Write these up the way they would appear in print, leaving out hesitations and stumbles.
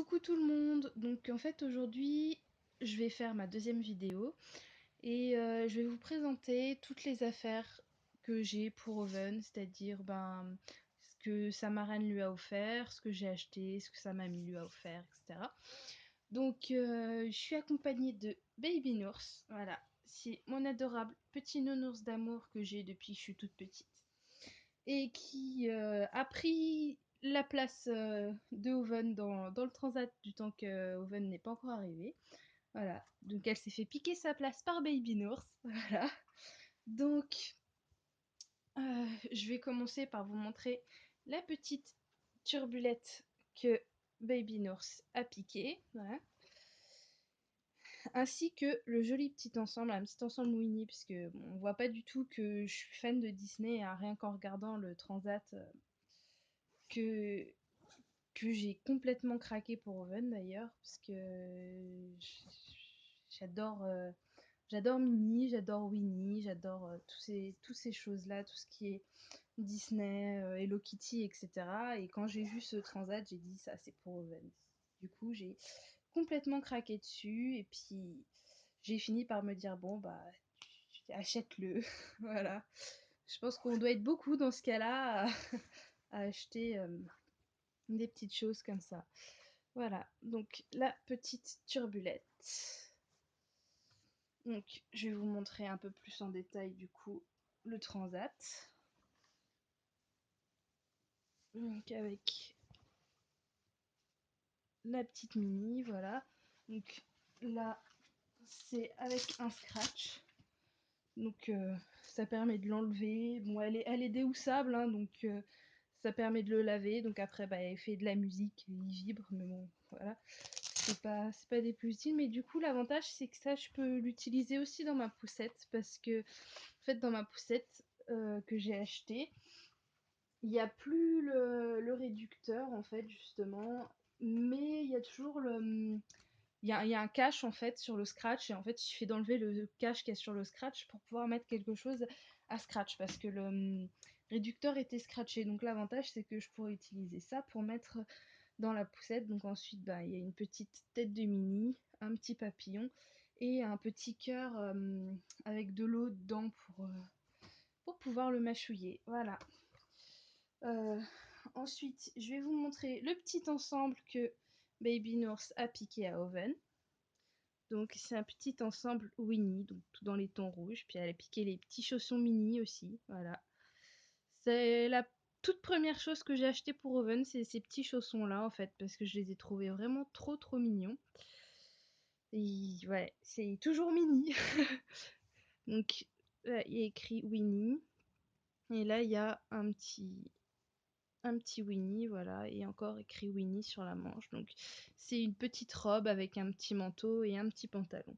Coucou tout le monde! Donc en fait aujourd'hui je vais faire ma deuxième vidéo et je vais vous présenter toutes les affaires que j'ai pour Oven, c'est-à-dire ce que sa marraine lui a offert, ce que j'ai acheté, ce que sa mamie lui a offert, etc. Donc je suis accompagnée de Baby Nours, voilà, c'est mon adorable petit nounours d'amour que j'ai depuis que je suis toute petite et qui a pris la place de Oven dans le transat du temps que Oven n'est pas encore arrivé. Voilà, donc elle s'est fait piquer sa place par Baby Nours. Voilà, donc je vais commencer par vous montrer la petite turbulette que Baby Nours a piquée. Voilà. Ainsi que le joli petit ensemble, un petit ensemble Winnie, parce que bon, on voit pas du tout que je suis fan de Disney, hein, rien qu'en regardant le transat que j'ai complètement craqué pour Oven d'ailleurs, parce que j'adore j'adore Minnie, j'adore Winnie, j'adore tous ces choses-là, tout ce qui est Disney, Hello Kitty, etc. Et quand j'ai vu ce transat, j'ai dit ça c'est pour Oven. Du coup, j'ai complètement craqué dessus, et puis j'ai fini par me dire bon bah achète-le. Voilà. Je pense qu'on doit être beaucoup dans ce cas-là à acheter des petites choses comme ça. Voilà, donc la petite turbulette. Donc je vais vous montrer un peu plus en détail du coup le transat. Donc avec la petite Mini, voilà. Donc là c'est avec un scratch. Donc ça permet de l'enlever. Bon, elle est déhoussable, hein, donc ça permet de le laver. Donc après, bah, elle fait de la musique, il vibre, mais bon, voilà. C'est pas des plus utiles, mais du coup, l'avantage, c'est que ça, je peux l'utiliser aussi dans ma poussette, parce que, en fait, dans ma poussette que j'ai achetée, il n'y a plus le réducteur, en fait, justement, mais il y a toujours il y a un cache en fait sur le scratch et en fait il suffit d'enlever le cache qu'il y a sur le scratch pour pouvoir mettre quelque chose à scratch parce que le réducteur était scratché. Donc l'avantage c'est que je pourrais utiliser ça pour mettre dans la poussette. Donc ensuite bah, il y a une petite tête de Mini, un petit papillon et un petit cœur avec de l'eau dedans pour pouvoir le mâchouiller. Voilà. Euh, Ensuite je vais vous montrer le petit ensemble que Baby Nours a piqué à Oven. Donc c'est un petit ensemble Winnie, donc tout dans les tons rouges. Puis elle a piqué les petits chaussons mini aussi, voilà. C'est la toute première chose que j'ai acheté pour Oven, c'est ces petits chaussons là en fait, parce que je les ai trouvés vraiment trop mignons. Et ouais, c'est toujours mini. Donc là il y a écrit Winnie. Et là il y a un petit Winnie, voilà, et encore écrit Winnie sur la manche. Donc c'est une petite robe avec un petit manteau et un petit pantalon.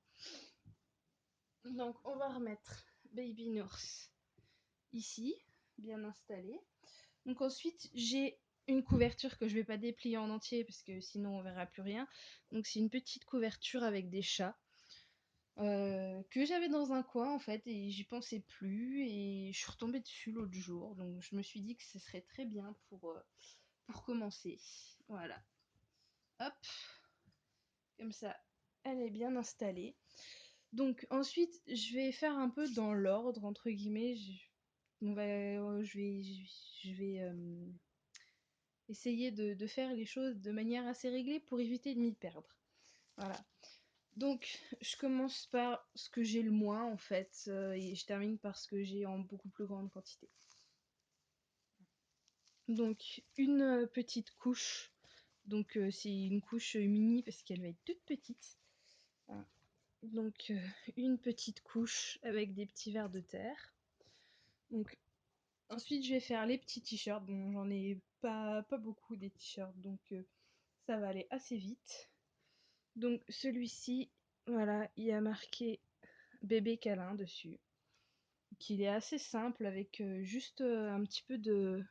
Donc on va remettre Baby Nurse ici, bien installé. Donc ensuite j'ai une couverture que je vais pas déplier en entier parce que sinon on verra plus rien. Donc c'est une petite couverture avec des chats que j'avais dans un coin en fait et j'y pensais plus et je suis retombée dessus l'autre jour. Donc je me suis dit que ce serait très bien pour commencer. Voilà. Hop, comme ça elle est bien installée. Donc ensuite, je vais faire un peu dans l'ordre, entre guillemets. Je vais essayer de faire les choses de manière assez réglée pour éviter de m'y perdre. Voilà. Donc, je commence par ce que j'ai le moins, en fait, et je termine par ce que j'ai en beaucoup plus grande quantité. Donc, une petite couche. Donc, c'est une couche mini parce qu'elle va être toute petite. Voilà. Donc une petite couche avec des petits vers de terre. Donc ensuite je vais faire les petits t-shirts. Bon j'en ai pas beaucoup des t-shirts donc ça va aller assez vite. Donc celui-ci, voilà, il y a marqué bébé câlin dessus. Qu'il est assez simple avec juste un petit peu de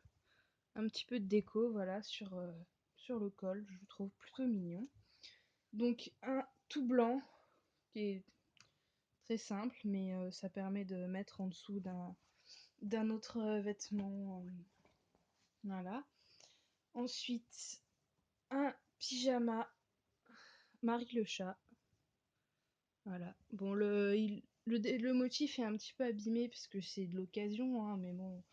déco voilà sur le col, je le trouve plutôt mignon. Donc un tout blanc qui est très simple, mais ça permet de mettre en dessous d'un autre vêtement. Voilà. Ensuite, un pyjama Marie le chat. Voilà. Bon, le motif est un petit peu abîmé parce que c'est de l'occasion, hein, mais bon,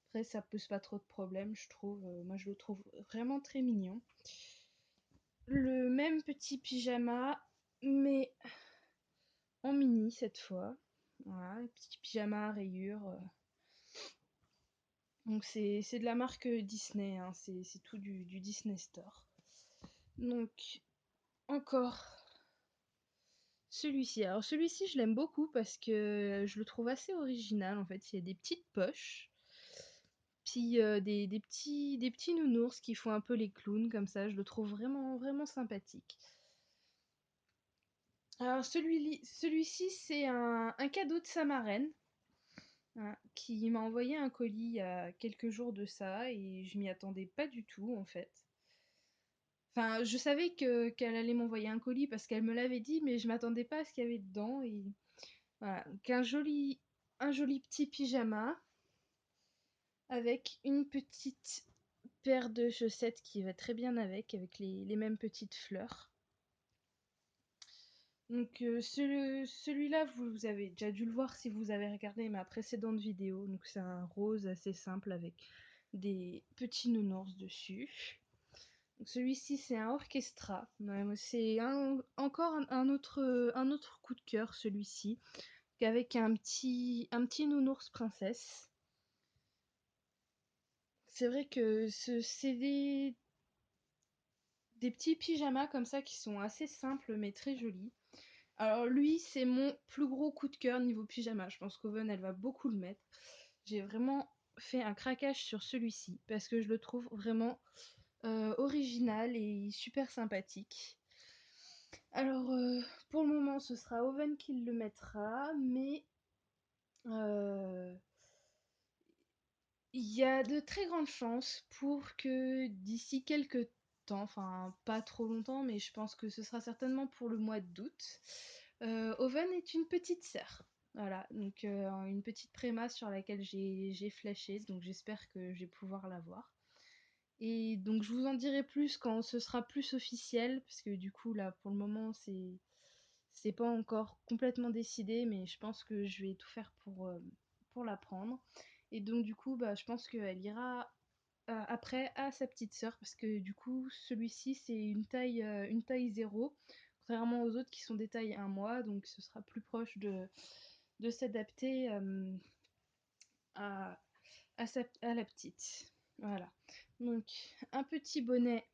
après ça pose pas trop de problèmes, je trouve. Moi, je le trouve vraiment très mignon. Le même petit pyjama, mais en mini cette fois. Voilà, un petit pyjama à rayures. Donc c'est de la marque Disney, hein, c'est tout du Disney Store. Donc encore celui-ci. Alors celui-ci je l'aime beaucoup parce que je le trouve assez original en fait. Il y a des petites poches, puis des petits nounours qui font un peu les clowns comme ça. Je le trouve vraiment vraiment sympathique. Alors celui-ci c'est un cadeau de sa marraine, hein, qui m'a envoyé un colis il y a quelques jours de ça et je m'y attendais pas du tout en fait. Enfin, je savais qu'elle allait m'envoyer un colis parce qu'elle me l'avait dit, mais je m'attendais pas à ce qu'il y avait dedans. Et voilà, donc un joli petit pyjama avec une petite paire de chaussettes qui va très bien avec les mêmes petites fleurs. Donc celui-là, vous avez déjà dû le voir si vous avez regardé ma précédente vidéo. Donc c'est un rose assez simple avec des petits nounours dessus. Donc celui-ci c'est un orchestra. Ouais, moi, c'est encore un autre coup de cœur celui-ci. Avec un petit nounours princesse. C'est vrai que c'est des petits pyjamas comme ça qui sont assez simples mais très jolis. Alors lui, c'est mon plus gros coup de cœur niveau pyjama. Je pense qu'Oven, elle va beaucoup le mettre. J'ai vraiment fait un craquage sur celui-ci parce que je le trouve vraiment original et super sympathique. Alors, pour le moment, ce sera Oven qui le mettra, mais euh, il y a de très grandes chances pour que d'ici quelques temps, enfin pas trop longtemps, mais je pense que ce sera certainement pour le mois d'août, Oven est une petite sœur. Voilà, donc une petite préma sur laquelle j'ai flashé, donc j'espère que je vais pouvoir la voir. Et donc je vous en dirai plus quand ce sera plus officiel, parce que du coup là pour le moment c'est pas encore complètement décidé, mais je pense que je vais tout faire pour la prendre. Et donc du coup bah je pense qu'elle ira après à sa petite sœur, parce que du coup celui-ci c'est une taille 0, contrairement aux autres qui sont des tailles 1 mois, donc ce sera plus proche de s'adapter à, à la petite. Voilà. Donc un petit bonnet.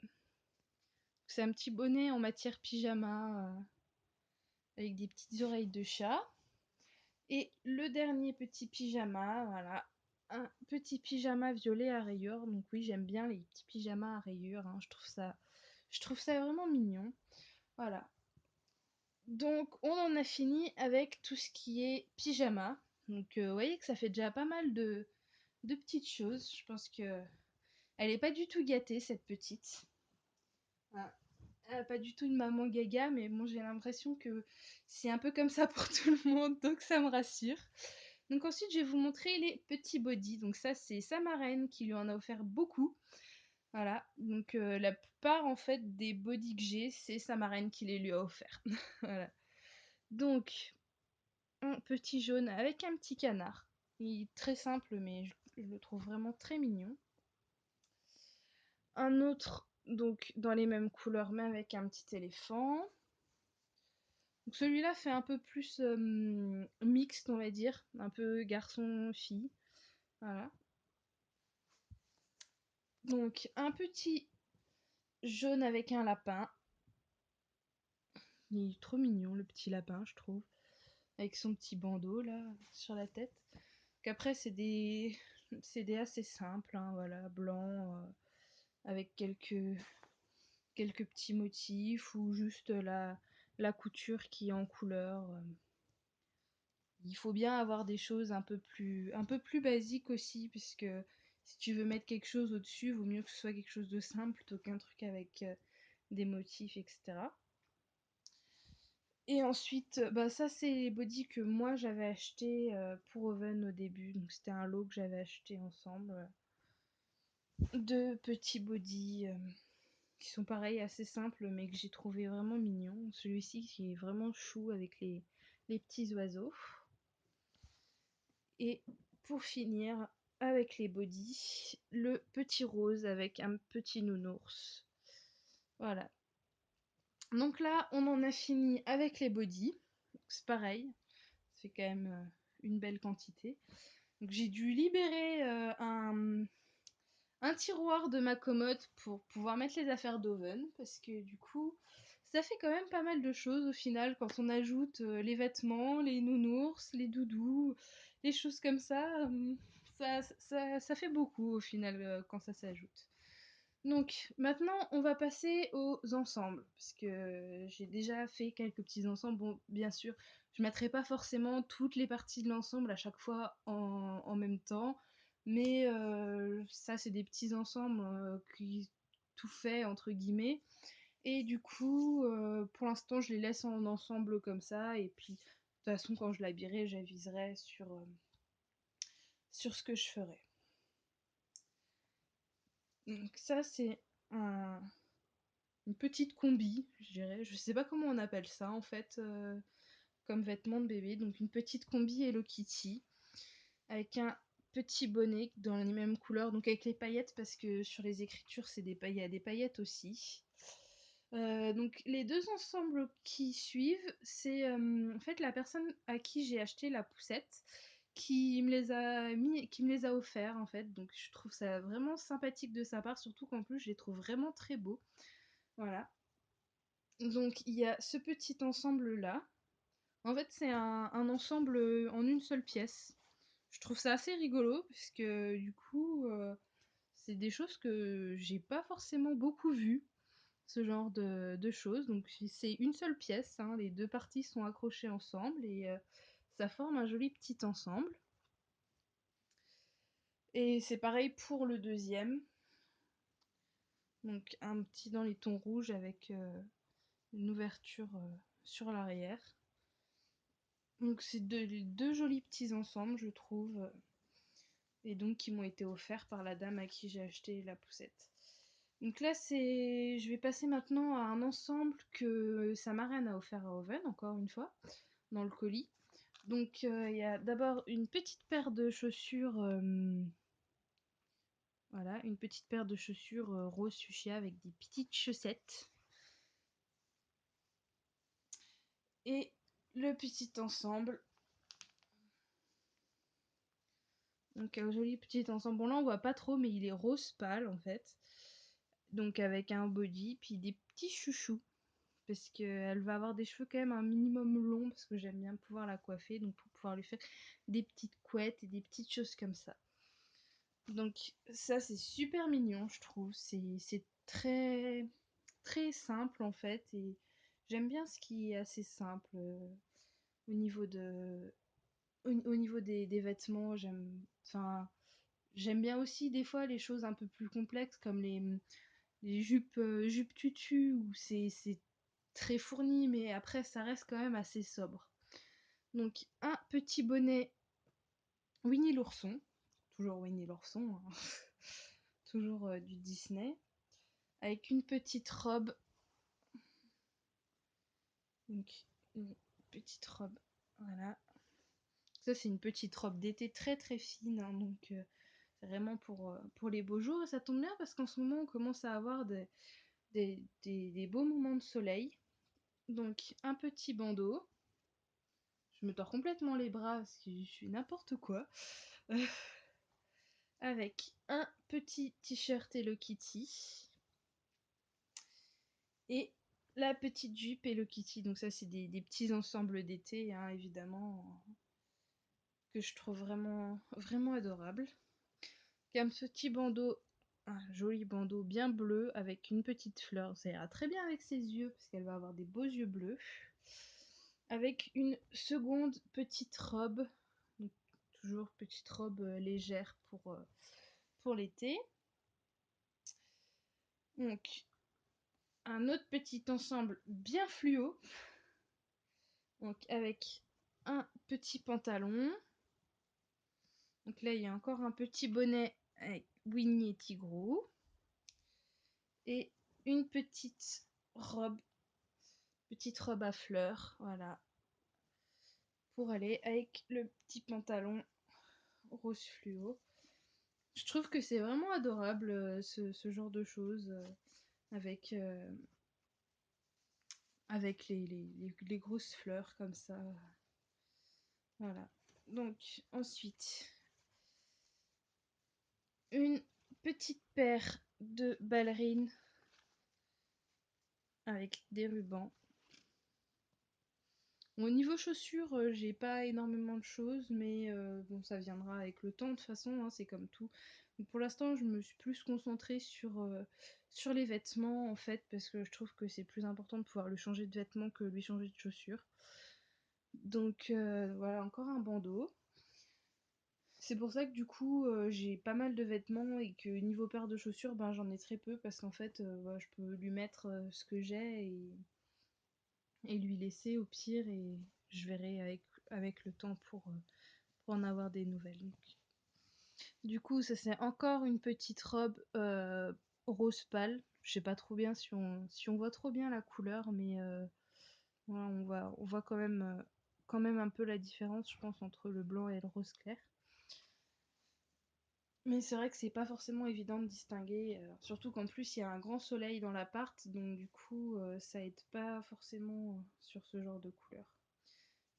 C'est un petit bonnet en matière pyjama avec des petites oreilles de chat. Et le dernier petit pyjama, voilà, un petit pyjama violet à rayures. Donc oui, j'aime bien les petits pyjamas à rayures, hein. Je trouve ça vraiment mignon. Voilà. Donc on en a fini avec tout ce qui est pyjama. Donc vous voyez que ça fait déjà pas mal de petites choses. Je pense que elle est pas du tout gâtée cette petite. Voilà. Pas du tout une maman gaga, mais bon, j'ai l'impression que c'est un peu comme ça pour tout le monde, donc ça me rassure. Donc ensuite, je vais vous montrer les petits bodys. Donc ça, c'est sa marraine qui lui en a offert beaucoup. Voilà, donc la plupart en fait des bodys que j'ai, c'est sa marraine qui les lui a offerts. Voilà. Donc, un petit jaune avec un petit canard. Il est très simple, mais je le trouve vraiment très mignon. Un autre, donc dans les mêmes couleurs, mais avec un petit éléphant. Donc celui-là fait un peu plus mixte, on va dire, un peu garçon-fille. Voilà. Donc un petit jaune avec un lapin. Il est trop mignon, le petit lapin, je trouve. Avec son petit bandeau, là, sur la tête. Qu'après, c'est des assez simples, hein, voilà, blanc, avec quelques petits motifs, ou juste la couture qui est en couleur. Il faut bien avoir des choses un peu plus basiques aussi, puisque si tu veux mettre quelque chose au-dessus, vaut mieux que ce soit quelque chose de simple plutôt qu'un truc avec des motifs, etc. Et ensuite, bah ça c'est les bodys que moi j'avais acheté pour Oven au début, donc c'était un lot que j'avais acheté ensemble. Deux petits bodys qui sont pareils, assez simples, mais que j'ai trouvé vraiment mignons. Celui-ci qui est vraiment chou avec les petits oiseaux. Et pour finir, avec les bodys, le petit rose avec un petit nounours. Voilà. Donc là, on en a fini avec les bodys. C'est pareil, c'est quand même une belle quantité. Donc j'ai dû libérer un tiroir de ma commode pour pouvoir mettre les affaires d'Oven, parce que du coup, ça fait quand même pas mal de choses au final quand on ajoute les vêtements, les nounours, les doudous, les choses comme ça. Ça fait beaucoup au final quand ça s'ajoute. Donc maintenant, on va passer aux ensembles, parce que j'ai déjà fait quelques petits ensembles. Bon, bien sûr, je ne mettrai pas forcément toutes les parties de l'ensemble à chaque fois en même temps, mais ça, c'est des petits ensembles qui tout fait entre guillemets. Et du coup, pour l'instant, je les laisse en ensemble comme ça, et puis de toute façon, quand je l'habillerai, j'aviserai sur ce que je ferai. Donc ça, c'est un, une petite combi, je dirais. Je sais pas comment on appelle ça en fait, comme vêtement de bébé. Donc une petite combi Hello Kitty avec un petit bonnet dans les mêmes couleurs, donc avec les paillettes parce que sur les écritures c'est des paillettes, il y a des paillettes aussi. Donc les deux ensembles qui suivent, c'est en fait la personne à qui j'ai acheté la poussette qui me les a mis, qui me les a offerts en fait. Donc je trouve ça vraiment sympathique de sa part, surtout qu'en plus je les trouve vraiment très beaux. Voilà. Donc il y a ce petit ensemble là. En fait c'est un ensemble en une seule pièce. Je trouve ça assez rigolo parce que du coup c'est des choses que j'ai pas forcément beaucoup vues, ce genre de choses. Donc c'est une seule pièce, hein, les deux parties sont accrochées ensemble et ça forme un joli petit ensemble. Et c'est pareil pour le deuxième. Donc un petit dans les tons rouges avec une ouverture sur l'arrière. Donc c'est deux jolis petits ensembles, je trouve, et donc qui m'ont été offerts par la dame à qui j'ai acheté la poussette. Donc là, je vais passer maintenant à un ensemble que sa marraine a offert à Oven, encore une fois, dans le colis. Donc il y a d'abord une petite paire de chaussures, voilà, une petite paire de chaussures rose fuchsia avec des petites chaussettes. Et le petit ensemble. Donc un joli petit ensemble. Bon là on voit pas trop mais il est rose pâle en fait. Donc avec un body puis des petits chouchous. Parce qu'elle va avoir des cheveux quand même un minimum longs parce que j'aime bien pouvoir la coiffer. Donc pour pouvoir lui faire des petites couettes et des petites choses comme ça. Donc ça c'est super mignon je trouve. C'est très très simple en fait. Et j'aime bien ce qui est assez simple au niveau de au niveau des vêtements. J'aime bien aussi des fois les choses un peu plus complexes comme les jupes tutu où c'est très fourni mais après ça reste quand même assez sobre. Donc un petit bonnet Winnie l'ourson, toujours Winnie l'ourson, hein. Toujours du Disney, avec une petite robe, donc une petite robe, voilà. Ça c'est une petite robe d'été très très fine, hein, donc c'est vraiment pour les beaux jours et ça tombe bien parce qu'en ce moment on commence à avoir des beaux moments de soleil. Donc un petit bandeau. Je me tords complètement les bras parce que je suis n'importe quoi. Avec un petit t-shirt Hello Kitty. Et la petite jupe Hello Kitty. Donc ça c'est des petits ensembles d'été, hein, évidemment, que je trouve vraiment, vraiment adorables. Un petit bandeau, un joli bandeau bien bleu avec une petite fleur. Ça ira très bien avec ses yeux parce qu'elle va avoir des beaux yeux bleus. Avec une seconde petite robe, donc toujours petite robe légère pour l'été. Donc un autre petit ensemble bien fluo, donc avec un petit pantalon. Donc là il y a encore un petit bonnet avec Winnie et Tigrou. Et une robe, petite robe à fleurs, voilà, pour aller avec le petit pantalon rose fluo. Je trouve que c'est vraiment adorable ce genre de choses avec, avec les grosses fleurs comme ça. Voilà. Donc ensuite, une petite paire de ballerines avec des rubans. Bon, au niveau chaussures, j'ai pas énormément de choses, mais bon, ça viendra avec le temps de toute façon, hein, c'est comme tout. Donc pour l'instant, je me suis plus concentrée sur les vêtements en fait, parce que je trouve que c'est plus important de pouvoir lui changer de vêtements que lui changer de chaussures. Donc voilà, encore un bandeau. C'est pour ça que du coup, j'ai pas mal de vêtements et que niveau paire de chaussures, ben j'en ai très peu parce qu'en fait, voilà, je peux lui mettre ce que j'ai et lui laisser au pire et je verrai avec le temps pour en avoir des nouvelles. Donc, du coup, ça c'est encore une petite robe rose pâle. Je sais pas trop bien si on voit trop bien la couleur, mais voilà, on voit quand même un peu la différence, je pense, entre le blanc et le rose clair. Mais c'est vrai que c'est pas forcément évident de distinguer, surtout qu'en plus il y a un grand soleil dans l'appart, donc du coup ça aide pas forcément sur ce genre de couleur.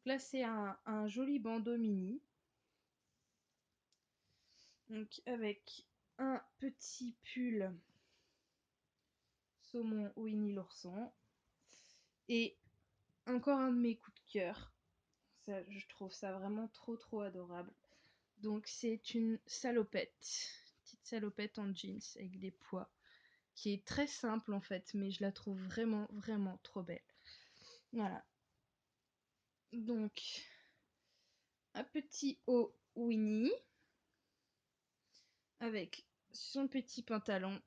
Là c'est un joli bandeau mini, donc avec un petit pull saumon Winnie l'ourson et encore un de mes coups de cœur. Ça, je trouve ça vraiment trop adorable. Donc c'est une salopette, petite salopette en jeans avec des pois, qui est très simple en fait, mais je la trouve vraiment trop belle. Voilà. Donc un petit haut Winnie avec son petit pantalon.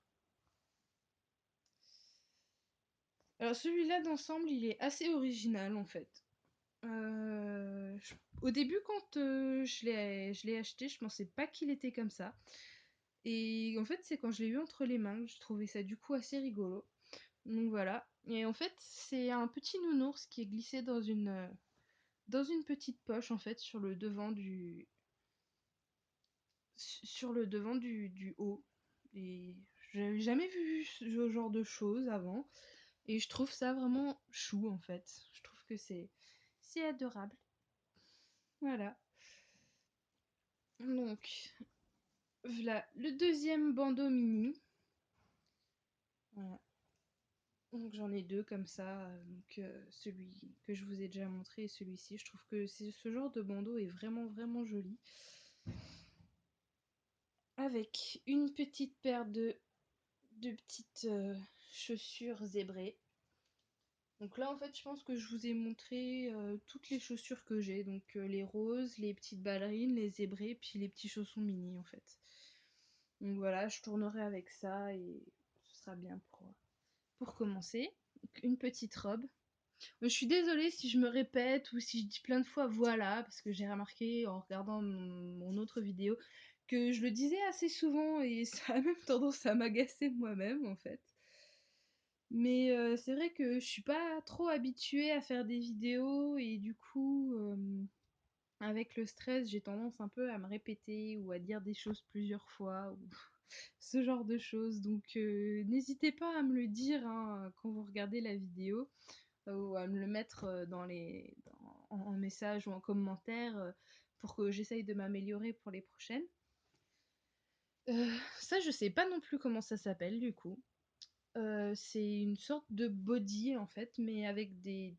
Alors celui-là d'ensemble, il est assez original en fait. Au début, quand je l'ai acheté, je pensais pas qu'il était comme ça. Et en fait, c'est quand je l'ai eu entre les mains que je trouvais ça du coup assez rigolo. Donc voilà. Et en fait, c'est un petit nounours qui est glissé dans une petite poche en fait sur le devant du haut. Et j'avais jamais vu ce genre de choses avant. Et je trouve ça vraiment chou en fait. Je trouve que c'est adorable. Voilà. Donc, voilà le deuxième bandeau mini. Voilà. Donc j'en ai deux comme ça. Donc celui que je vous ai déjà montré et celui-ci. Je trouve que ce genre de bandeau est vraiment joli. Avec une petite paire de petites chaussures zébrées. Donc là en fait je pense que je vous ai montré toutes les chaussures que j'ai. Donc les roses, les petites ballerines, les zébrées, puis les petits chaussons mini en fait. Donc voilà, je tournerai avec ça et ce sera bien pour commencer. Donc, une petite robe. Je suis désolée si je me répète ou si je dis plein de fois voilà, parce que j'ai remarqué en regardant mon autre vidéo que je le disais assez souvent et ça a même tendance à m'agacer moi-même en fait. Mais c'est vrai que je suis pas trop habituée à faire des vidéos et du coup, avec le stress, j'ai tendance un peu à me répéter ou à dire des choses plusieurs fois ou ce genre de choses. Donc n'hésitez pas à me le dire hein, quand vous regardez la vidéo ou à me le mettre en message ou en commentaire pour que j'essaye de m'améliorer pour les prochaines. Ça, je sais pas non plus comment ça s'appelle du coup. C'est une sorte de body en fait, mais avec des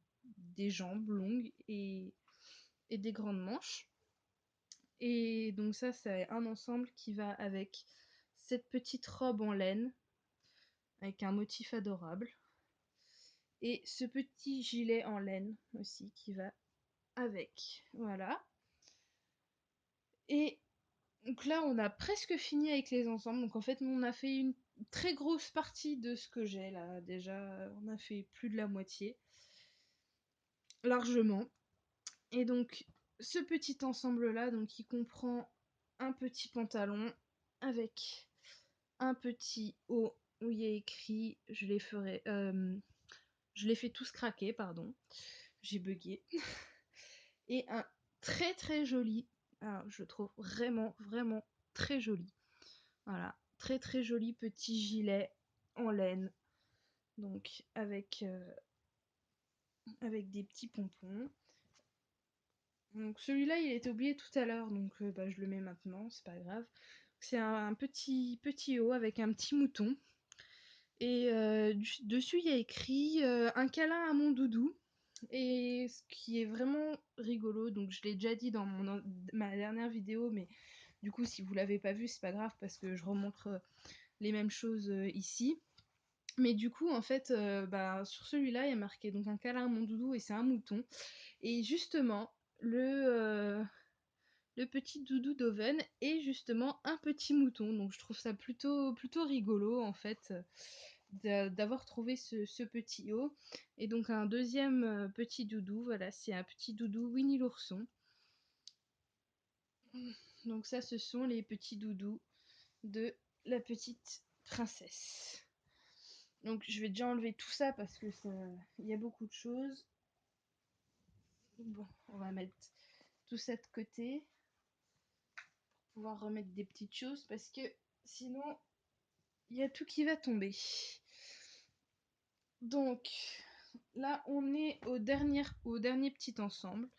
jambes longues et des grandes manches. Et donc ça, c'est un ensemble qui va avec cette petite robe en laine, avec un motif adorable. Et ce petit gilet en laine aussi qui va avec. Voilà. Et donc là, on a presque fini avec les ensembles. Donc en fait, on a fait une très grosse partie de ce que j'ai là. Déjà, on a fait plus de la moitié. Largement. Et donc, ce petit ensemble-là, donc qui comprend un petit pantalon avec un petit haut où il y a écrit je les fais tous craquer, pardon, j'ai buggé. Et un très très joli, alors je trouve vraiment vraiment très joli, voilà, très très joli petit gilet en laine, donc avec des petits pompons. Donc celui-là il était oublié tout à l'heure, donc bah, je le mets maintenant, c'est pas grave. C'est un petit haut avec un petit mouton. Et dessus il y a écrit un câlin à mon doudou. Et ce qui est vraiment rigolo, donc je l'ai déjà dit dans ma dernière vidéo, mais du coup si vous l'avez pas vu c'est pas grave parce que je remontre les mêmes choses ici. Mais du coup en fait bah, sur celui-là il y a marqué donc un câlin à mon doudou et c'est un mouton. Et justement le petit doudou d'Oven est justement un petit mouton, donc je trouve ça plutôt rigolo en fait d'avoir trouvé ce petit haut. Et donc un deuxième petit doudou, voilà, c'est un petit doudou Winnie l'ourson. Donc ça, ce sont les petits doudous de la petite princesse. Donc je vais déjà enlever tout ça parce que il y a beaucoup de choses. Bon, on va mettre tout ça de côté pour pouvoir remettre des petites choses parce que sinon il y a tout qui va tomber. Donc là, on est au dernier petit ensemble.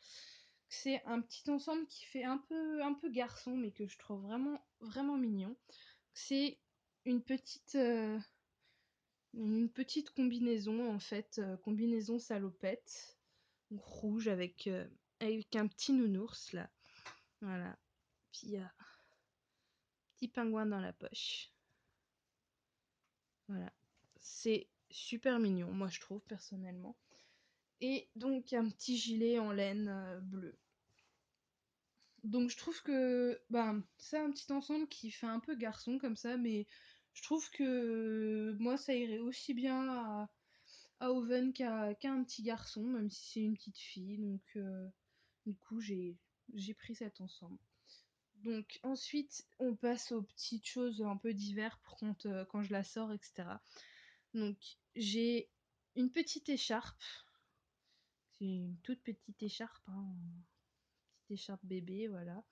C'est un petit ensemble qui fait un peu garçon, mais que je trouve vraiment, vraiment mignon. C'est une petite combinaison, en fait, combinaison salopette, donc rouge avec un petit nounours, là. Voilà. Puis il y a un petit pingouin dans la poche. Voilà. C'est super mignon, moi je trouve, personnellement. Et donc un petit gilet en laine bleue. Donc je trouve que c'est un petit ensemble qui fait un peu garçon comme ça, mais je trouve que moi ça irait aussi bien à Oven qu'à un petit garçon, même si c'est une petite fille. Donc du coup j'ai pris cet ensemble. Donc ensuite on passe aux petites choses un peu d'hiver pour quand je la sors, etc. Donc j'ai une petite écharpe. C'est une toute petite écharpe, hein, petite écharpe bébé, voilà.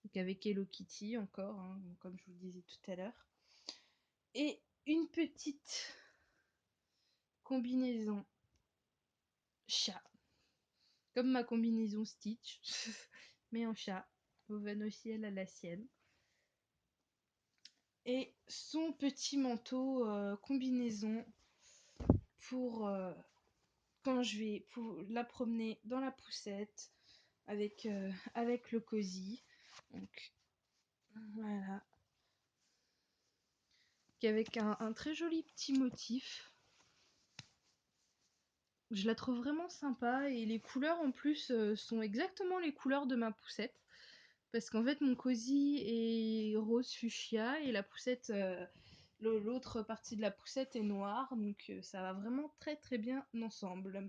Donc avec Hello Kitty encore, hein, comme je vous le disais tout à l'heure. Et une petite combinaison chat. Comme ma combinaison Stitch, mais en chat. Oven aussi, elle a la sienne. Et son petit manteau combinaison pour quand je vais la promener dans la poussette avec le cosy. Donc voilà. Avec un très joli petit motif. Je la trouve vraiment sympa et les couleurs en plus sont exactement les couleurs de ma poussette. Parce qu'en fait mon cosy est rose fuchsia et la poussette, l'autre partie de la poussette est noire. Donc ça va vraiment très très bien ensemble.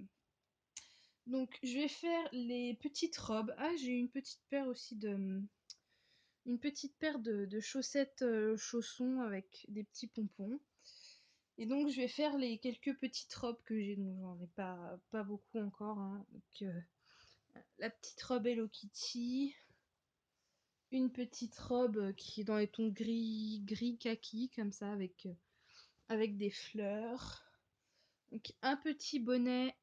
Donc je vais faire les petites robes. Ah, j'ai une petite paire aussi de chaussettes chaussons avec des petits pompons. Et donc je vais faire les quelques petites robes que j'ai, donc j'en ai pas beaucoup encore, hein. Donc la petite robe Hello Kitty, une petite robe qui est dans les tons gris kaki comme ça avec des fleurs. Donc un petit bonnet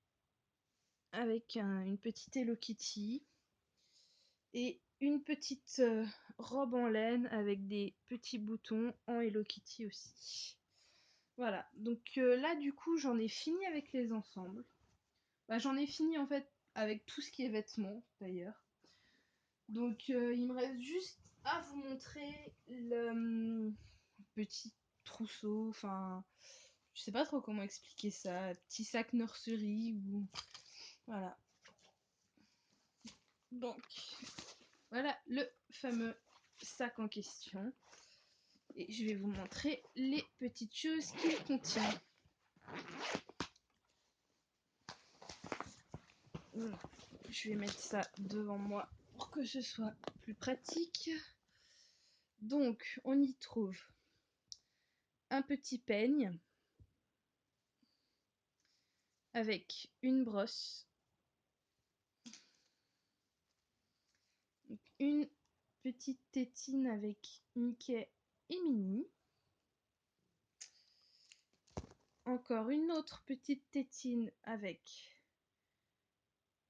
avec une petite Hello Kitty et une petite robe en laine avec des petits boutons en Hello Kitty aussi. Voilà, donc là du coup j'en ai fini avec les ensembles. J'en ai fini en fait avec tout ce qui est vêtements d'ailleurs. Donc il me reste juste à vous montrer le petit trousseau, enfin je sais pas trop comment expliquer ça, petit sac nursery ou voilà. Donc voilà le fameux sac en question. Et je vais vous montrer les petites choses qu'il contient. Je vais mettre ça devant moi pour que ce soit plus pratique. Donc, on y trouve un petit peigne avec une brosse, une petite tétine avec Mickey et Minnie, encore une autre petite tétine avec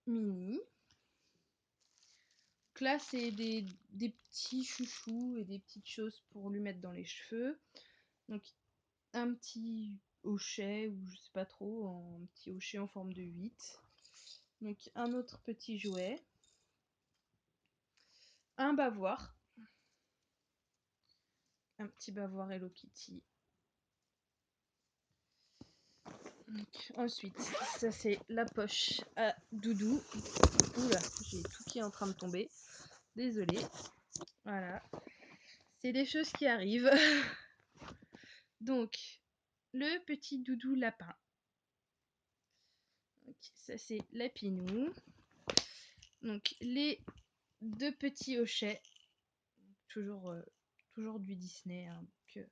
Minnie. Donc là, c'est des petits chouchous et des petites choses pour lui mettre dans les cheveux. Donc un petit hochet, ou je sais pas trop, un petit hochet en forme de 8. Donc un autre petit jouet. Un bavoir. Un petit bavoir Hello Kitty. Donc, ensuite, ça c'est la poche à doudou. Oula, j'ai tout qui est en train de tomber. Désolée. Voilà. C'est des choses qui arrivent. Donc, le petit doudou lapin. Donc, ça c'est Lapinou. Donc, les deux petits hochets. Toujours, toujours du Disney. Hein. Donc,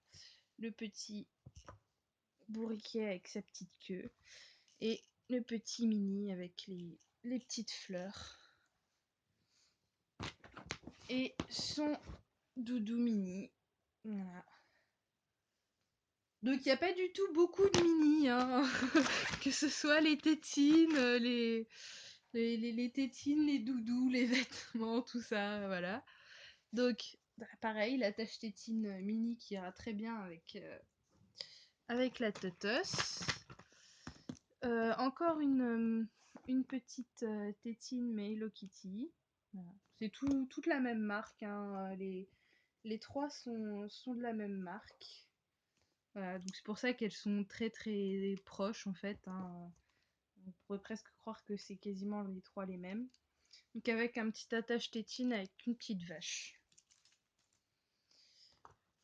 le petit bourriquet avec sa petite queue. Et le petit mini avec les petites fleurs. Et son doudou mini. Voilà. Donc il n'y a pas du tout beaucoup de mini, hein. Que ce soit les tétines, les tétines, les doudous, les vêtements, tout ça, voilà. Donc pareil, la tache tétine mini qui ira très bien avec la totos. Encore une petite tétine mais Hello Kitty. Voilà. C'est toute la même marque, hein. Les trois sont de la même marque. Voilà, donc c'est pour ça qu'elles sont très très proches en fait. Hein. On pourrait presque croire que c'est quasiment les trois les mêmes. Donc avec un petit attache tétine avec une petite vache.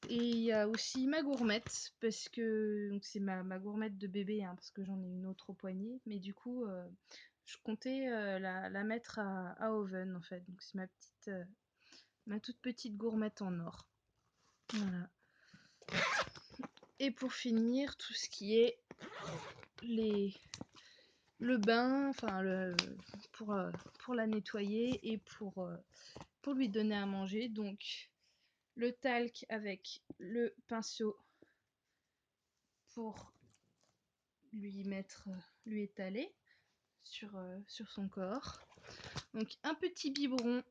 Et il y a aussi ma gourmette, parce que c'est ma gourmette de bébé, hein, parce que j'en ai une autre au poignet. Mais du coup, je comptais la mettre à oven en fait. Donc c'est ma toute petite gourmette en or. Voilà. Et pour finir, tout ce qui est le bain, enfin pour la nettoyer et pour lui donner à manger. Donc le talc avec le pinceau pour lui étaler sur son corps. Donc un petit biberon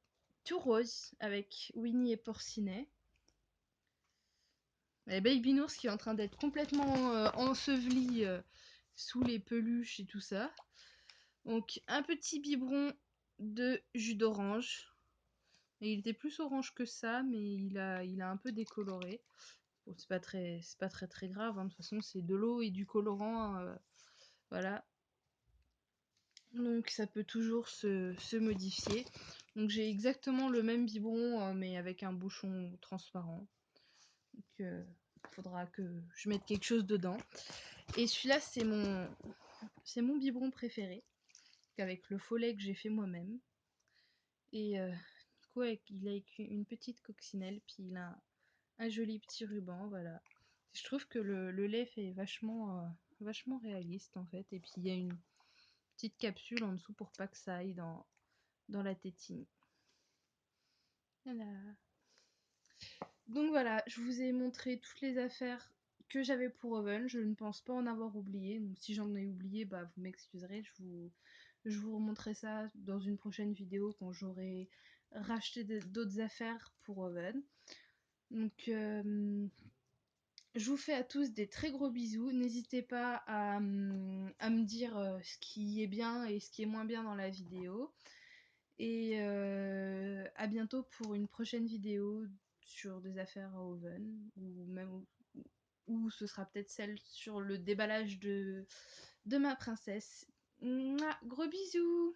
tout rose avec Winnie et Porcinet. Et Baby Nours qui est en train d'être complètement enseveli sous les peluches et tout ça. Donc un petit biberon de jus d'orange. Et il était plus orange que ça, mais il a un peu décoloré. Bon, c'est pas très grave, hein. De toute façon c'est de l'eau et du colorant, voilà. Donc ça peut toujours se modifier. Donc j'ai exactement le même biberon, mais avec un bouchon transparent. Donc il faudra que je mette quelque chose dedans. Et celui-là c'est mon biberon préféré, avec le faux lait que j'ai fait moi-même. Et du coup il a une petite coccinelle, puis il a un joli petit ruban, voilà. Je trouve que le lait fait vachement réaliste en fait. Et puis il y a une petite capsule en dessous pour pas que ça aille dans la tétine. Voilà. Donc voilà, je vous ai montré toutes les affaires que j'avais pour Oven. Je ne pense pas en avoir oublié. Donc si j'en ai oublié, bah vous m'excuserez. Je vous remontrerai ça dans une prochaine vidéo quand j'aurai racheté d'autres affaires pour Oven. Donc je vous fais à tous des très gros bisous. N'hésitez pas à me dire ce qui est bien et ce qui est moins bien dans la vidéo. Et à bientôt pour une prochaine vidéo sur des affaires à Oven, ou ce sera peut-être celle sur le déballage de ma princesse. Mouah, gros bisous!